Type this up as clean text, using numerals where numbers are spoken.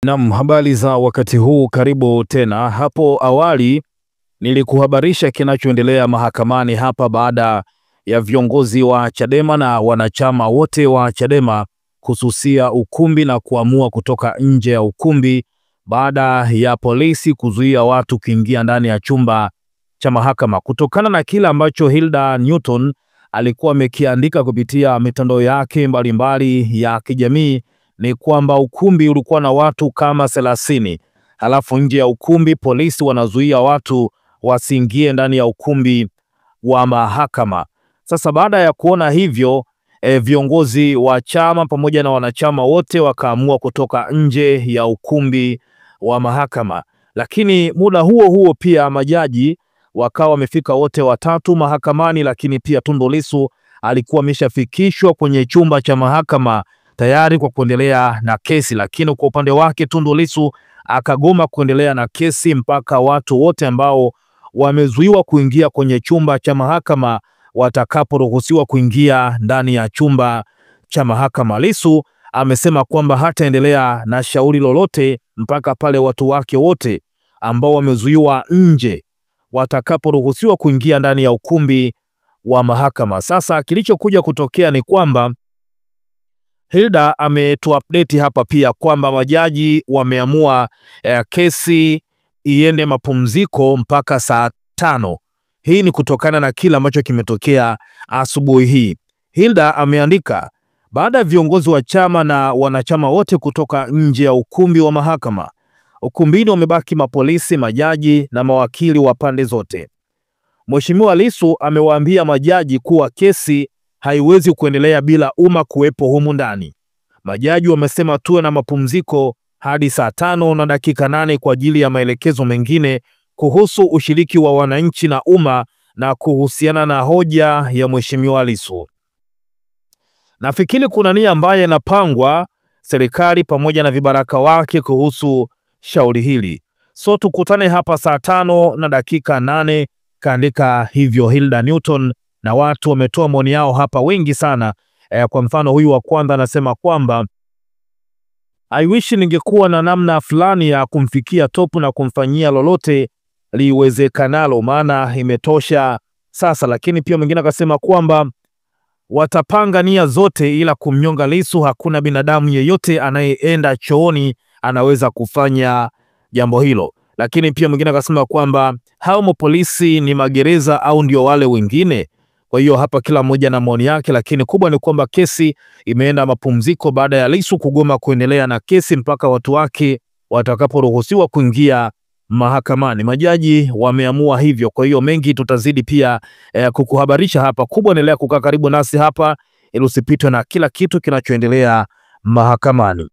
Naam, habari za wakati huu, karibu tena. Hapo awali nilikuhabarisha kinachoendelea mahakamani hapa baada ya viongozi wa Chadema na wanachama wote wa Chadema kususia ukumbi na kuamua kutoka nje ya ukumbi baada ya polisi kuzuia watu kuingia ndani ya chumba cha mahakama kutokana na kile ambacho Hilda Newton alikuwa amekiandika kupitia mitandao yake mbalimbali ya kijamii. Ni kwamba ukumbi ulikuwa na watu kama 30, halafu nje ya ukumbi polisi wanazuia watu wasiingie ndani ya ukumbi wa mahakama. Sasa baada ya kuona hivyo, viongozi wa chama pamoja na wanachama wote wakaamua kutoka nje ya ukumbi wa mahakama. Lakini muda huo huo pia majaji wakawa wamefika wote watatu mahakamani, lakini pia Tundu Lissu alikuwa ameshafikishwa kwenye chumba cha mahakama tayari kwa kuendelea na kesi, lakini kwa upande wake Tundu Lissu akagoma kuendelea na kesi mpaka watu wote ambao wamezuiwa kuingia kwenye chumba cha mahakama watakaporuhusiwa kuingia ndani ya chumba cha mahakama. Lissu amesema kwamba hataendelea na shauri lolote mpaka pale watu wake wote ambao wamezuiwa nje watakaporuhusiwa kuingia ndani ya ukumbi wa mahakama. Sasa kilichokuja kutokea ni kwamba Hilda ametuupdate hapa pia kwamba majaji wameamua kesi iende mapumziko mpaka saa 5. Hii ni kutokana na kile ambacho kimetokea asubuhi hii. Hilda ameandika, baada ya viongozi wa chama na wanachama wote kutoka nje ya ukumbi wa mahakama, ukumbini wamebaki mapolisi, majaji na mawakili wa pande zote. Mheshimiwa Lissu amewaambia majaji kuwa kesi haiwezi kuendelea bila umma kuwepo humu ndani. Majaji wamesema tuwe na mapumziko hadi saa 5:08 kwa ajili ya maelekezo mengine kuhusu ushiriki wa wananchi na umma na kuhusiana na hoja ya Mheshimiwa Lissu. Nafikiri kuna nia ambayo inapangwa serikali pamoja na vibaraka wake kuhusu shauri hili. So tukutane hapa saa 5:08, kaandika hivyo Hilda Newton, na watu wametoa maoni yao hapa wengi sana. Kwa mfano huyu wa kwanza anasema kwamba I wish ningekuwa na namna fulani ya kumfikia Topu na kumfanyia lolote liwezekanalo, maana imetosha sasa. Lakini pia mwingine akasema kwamba watapanga nia zote ila kumnyonga Lissu, hakuna binadamu yeyote anayeenda chooni anaweza kufanya jambo hilo. Lakini pia mwingine akasema kwamba hao polisi ni magereza au ndio wale wengine? Kwa hiyo hapa kila mmoja na maoni yake, lakini kubwa ni kwamba kesi imeenda mapumziko baada ya Lissu kugoma kuendelea na kesi mpaka watu wake watakaporuhusiwa kuingia mahakamani. Majaji wameamua hivyo. Kwa hiyo mengi tutazidi pia kukuhabarisha hapa. Kubwa endelea kukaa karibu nasi hapa ili usipitwe na kila kitu kinachoendelea mahakamani.